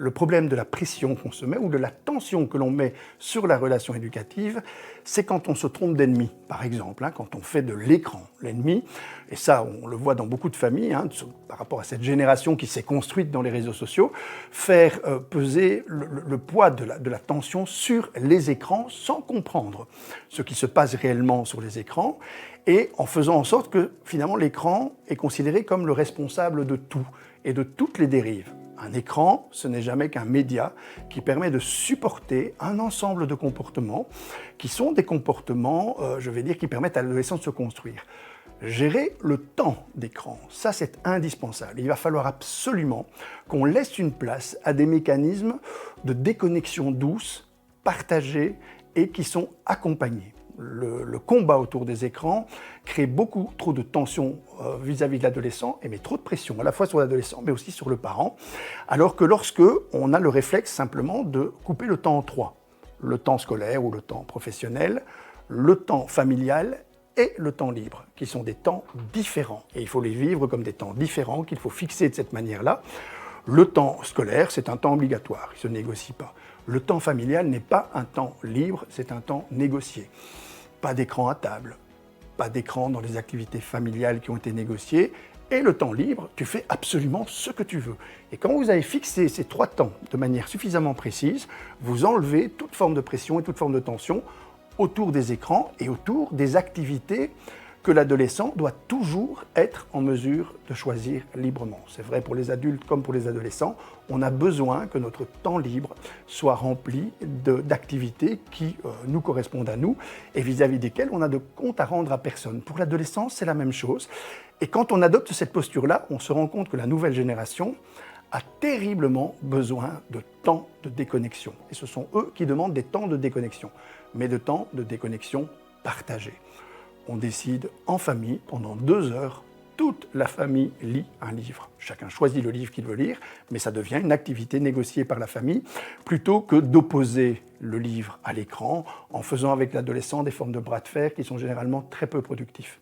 le problème de la pression qu'on se met ou de la tension que l'on met sur la relation éducative, c'est quand on se trompe d'ennemi, par exemple, quand on fait de l'écran l'ennemi. Et ça, on le voit dans beaucoup de familles, par rapport à cette génération qui s'est construite dans les réseaux sociaux, faire peser le poids de la tension sur les écrans sans comprendre ce qui se passe réellement sur les écrans et en faisant en sorte que finalement l'écran est considéré comme le responsable de tout et de toutes les dérives. Un écran, ce n'est jamais qu'un média qui permet de supporter un ensemble de comportements qui sont des comportements, qui permettent à l'adolescent de se construire. Gérer le temps d'écran, ça c'est indispensable. Il va falloir absolument qu'on laisse une place à des mécanismes de déconnexion douce, partagés et qui sont accompagnés. Le combat autour des écrans crée beaucoup trop de tensions vis-à-vis de l'adolescent et met trop de pression à la fois sur l'adolescent mais aussi sur le parent, alors que lorsque on a le réflexe simplement de couper le temps en trois, le temps scolaire ou le temps professionnel, le temps familial et le temps libre, qui sont des temps différents. Et il faut les vivre comme des temps différents, qu'il faut fixer de cette manière-là. Le temps scolaire, c'est un temps obligatoire, il ne se négocie pas. Le temps familial n'est pas un temps libre, c'est un temps négocié. Pas d'écran à table, pas d'écran dans les activités familiales qui ont été négociées. Et le temps libre, tu fais absolument ce que tu veux. Et quand vous avez fixé ces trois temps de manière suffisamment précise, vous enlevez toute forme de pression et toute forme de tension autour des écrans et autour des activités que l'adolescent doit toujours être en mesure de choisir librement. C'est vrai pour les adultes comme pour les adolescents. On a besoin que notre temps libre soit rempli d'activités qui nous correspondent à nous et vis-à-vis desquelles on a de compte à rendre à personne. Pour l'adolescent, c'est la même chose. Et quand on adopte cette posture-là, on se rend compte que la nouvelle génération a terriblement besoin de temps de déconnexion. Et ce sont eux qui demandent des temps de déconnexion, mais de temps de déconnexion partagés. On décide en famille, pendant 2 heures, toute la famille lit un livre. Chacun choisit le livre qu'il veut lire, mais ça devient une activité négociée par la famille, plutôt que d'opposer le livre à l'écran, en faisant avec l'adolescent des formes de bras de fer qui sont généralement très peu productifs.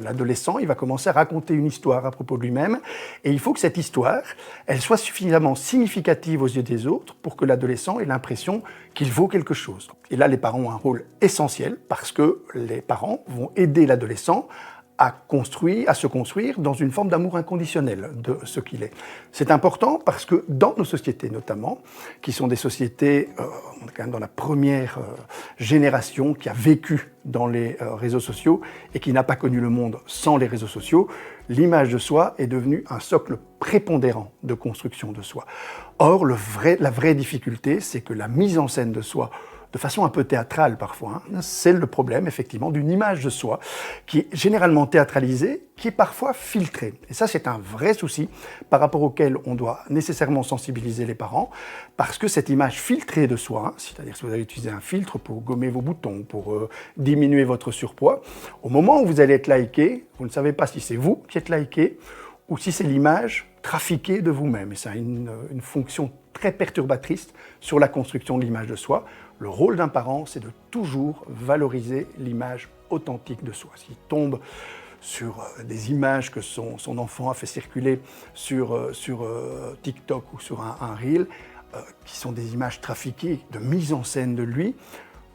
L'adolescent, il va commencer à raconter une histoire à propos de lui-même et il faut que cette histoire, elle soit suffisamment significative aux yeux des autres pour que l'adolescent ait l'impression qu'il vaut quelque chose. Et là, les parents ont un rôle essentiel parce que les parents vont aider l'adolescent à se construire dans une forme d'amour inconditionnel de ce qu'il est. C'est important parce que dans nos sociétés notamment, qui sont des sociétés, on est quand même dans la première génération qui a vécu dans les réseaux sociaux et qui n'a pas connu le monde sans les réseaux sociaux, l'image de soi est devenue un socle prépondérant de construction de soi. Or, la vraie difficulté, c'est que la mise en scène de soi, de façon un peu théâtrale parfois, c'est le problème effectivement d'une image de soi qui est généralement théâtralisée, qui est parfois filtrée. Et ça, c'est un vrai souci par rapport auquel on doit nécessairement sensibiliser les parents, parce que cette image filtrée de soi, c'est-à-dire si vous avez utilisé un filtre pour gommer vos boutons, pour diminuer votre surpoids, au moment où vous allez être liké, vous ne savez pas si c'est vous qui êtes liké ou si c'est l'image trafiquée de vous-même. Et ça a une fonction très perturbatrice sur la construction de l'image de soi. Le rôle d'un parent, c'est de toujours valoriser l'image authentique de soi. S'il tombe sur des images que son enfant a fait circuler sur TikTok ou sur un Reel, qui sont des images trafiquées de mise en scène de lui,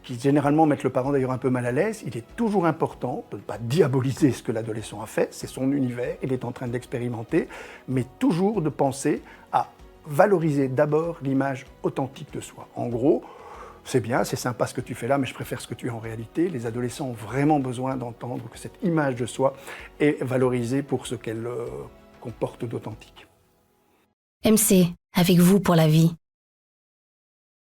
qui généralement mettent le parent d'ailleurs un peu mal à l'aise, il est toujours important de ne pas diaboliser ce que l'adolescent a fait, c'est son univers, il est en train d'expérimenter, mais toujours de penser à valoriser d'abord l'image authentique de soi. En gros, c'est bien, c'est sympa ce que tu fais là, mais je préfère ce que tu es en réalité. Les adolescents ont vraiment besoin d'entendre que cette image de soi est valorisée pour ce qu'elle comporte d'authentique. MC, avec vous pour la vie.